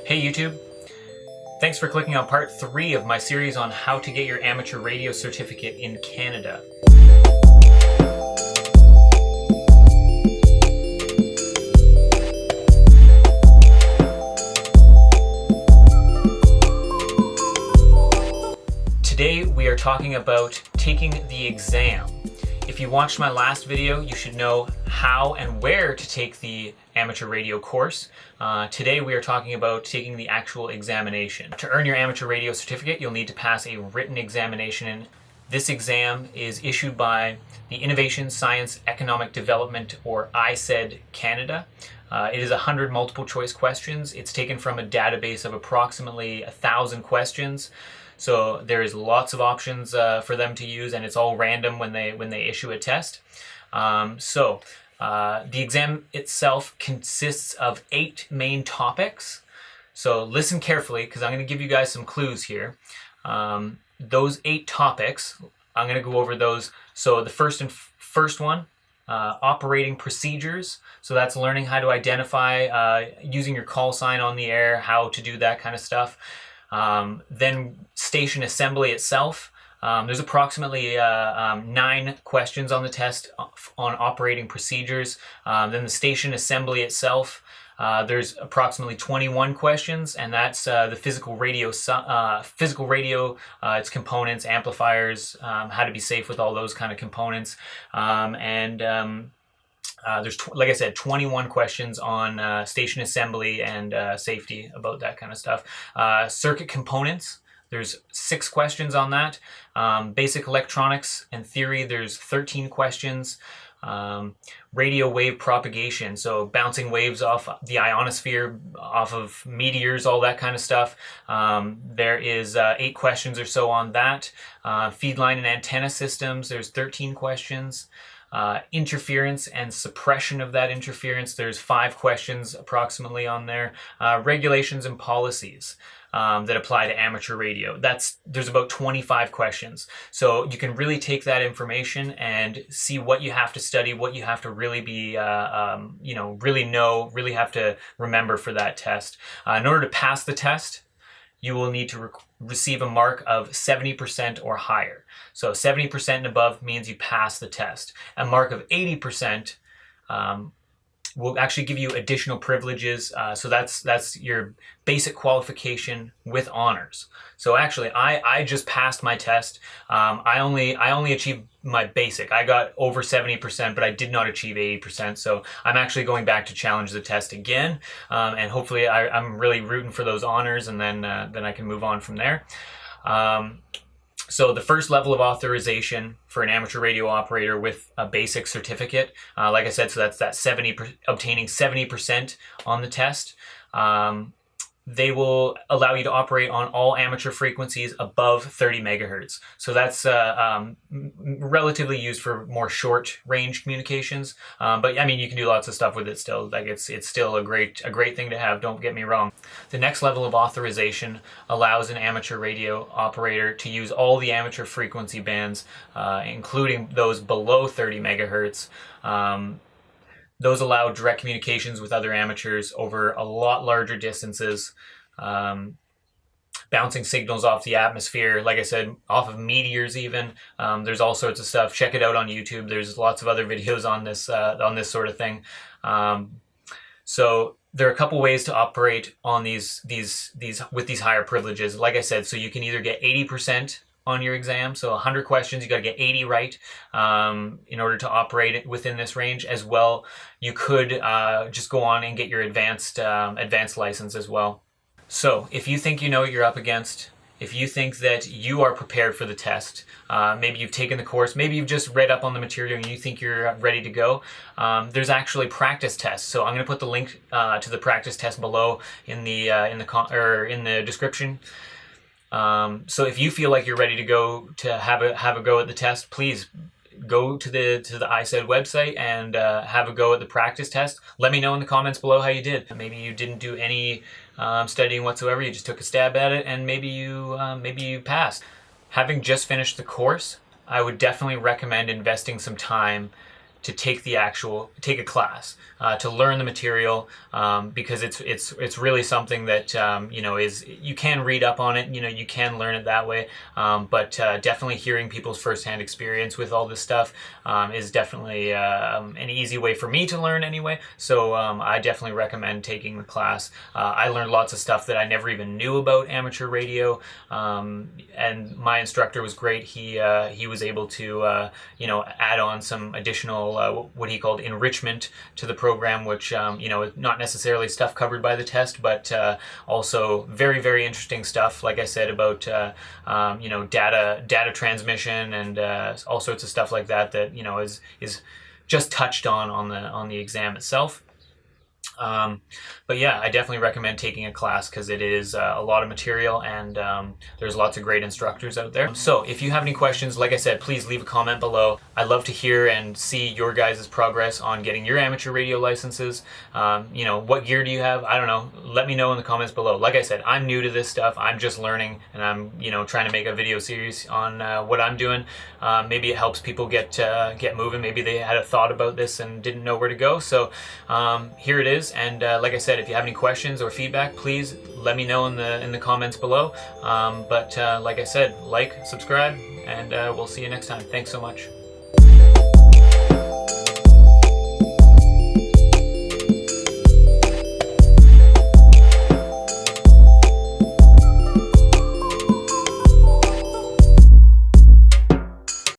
Hey YouTube, thanks for clicking on part 3 of my series on how to get your amateur radio certificate in Canada. Today we are talking about taking the exam. If you watched my last video, you should know how and where to take the amateur radio course. Today we are talking about taking the actual examination. To earn your amateur radio certificate, you'll need to pass a written examination. This exam is issued by the Innovation, Science, Economic Development, or ISED Canada. It is 100 multiple choice questions. It's taken from a database of approximately 1,000 questions. So there is lots of options for them to use, and it's all random when they issue a test. The exam itself consists of 8 main topics. So listen carefully, because I'm going to give you guys some clues here. Those 8 topics, I'm going to go over those. So the first one, operating procedures. So that's learning how to identify using your call sign on the air, how to do that kind of stuff. Then station assembly itself. There's approximately 9 questions on the test on operating procedures. Then the station assembly itself, there's approximately 21 questions, and that's the physical radio, its components, amplifiers, how to be safe with all those kind of components. There's, like I said, 21 questions on station assembly and safety, about that kind of stuff. Circuit components, there's 6 questions on that. Basic electronics and theory, there's 13 questions. Radio wave propagation, so bouncing waves off the ionosphere, off of meteors, all that kind of stuff. There is 8 questions or so on that. Feed line and antenna systems, there's 13 questions. Interference and suppression of that interference, there's 5 questions approximately on there. Regulations and policies that apply to amateur radio, there's about 25 questions. So you can really take that information and see what you have to study, what you have to really be, really have to remember for that test. In order to pass the test, you will need to receive a mark of 70% or higher. So 70% and above means you pass the test. A mark of 80% will actually give you additional privileges. So that's your basic qualification with honors. So actually, I just passed my test. I only achieved my basic. I got over 70%, but I did not achieve 80%. So I'm actually going back to challenge the test again, and hopefully I'm really rooting for those honors, and then I can move on from there. So the first level of authorization for an amateur radio operator with a basic certificate, like I said, so that's that obtaining 70% on the test. They will allow you to operate on all amateur frequencies above 30 megahertz. So that's relatively used for more short range communications. But I mean, you can do lots of stuff with it still. Like it's still a great thing to have, don't get me wrong. The next level of authorization allows an amateur radio operator to use all the amateur frequency bands, including those below 30 megahertz. Those allow direct communications with other amateurs over a lot larger distances, bouncing signals off the atmosphere, like I said, off of meteors even. There's all sorts of stuff. Check it out on YouTube. There's lots of other videos on this sort of thing. So there are a couple ways to operate on these with these higher privileges. Like I said, so you can either get 80% on your exam, so 100 questions, you got to get 80 right in order to operate within this range. As well, you could just go on and get your advanced license as well. So if you think you know what you're up against, if you think that you are prepared for the test, maybe you've taken the course, maybe you've just read up on the material and you think you're ready to go, there's actually practice tests. So I'm going to put the link to the practice test below in the description. So if you feel like you're ready to go to have a go at the test, please go to the ISED website and have a go at the practice test. Let me know in the comments below how you did. Maybe you didn't do any studying whatsoever. You just took a stab at it, and maybe you passed. Having just finished the course, I would definitely recommend investing some time to take a class to learn the material, because it's really something that is, you can read up on it, you can learn it that way, but definitely hearing people's firsthand experience with all this stuff is definitely an easy way for me to learn anyway. So I definitely recommend taking the class. I learned lots of stuff that I never even knew about amateur radio, and my instructor was great. He was able to add on some additional what he called enrichment to the program, which not necessarily stuff covered by the test, but also very, very interesting stuff, like I said, about data transmission and all sorts of stuff like that is just touched on the exam itself. But yeah, I definitely recommend taking a class because it is a lot of material, and there's lots of great instructors out there. So if you have any questions, like I said, please leave a comment below. I'd love to hear and see your guys' progress on getting your amateur radio licenses. What gear do you have? I don't know. Let me know in the comments below. Like I said, I'm new to this stuff. I'm just learning, and I'm trying to make a video series on what I'm doing. Maybe it helps people get moving. Maybe they had a thought about this and didn't know where to go. So here it is. And like I said, if you have any questions or feedback, please let me know in the comments below. But like I said, like, subscribe, and we'll see you next time. Thanks so much.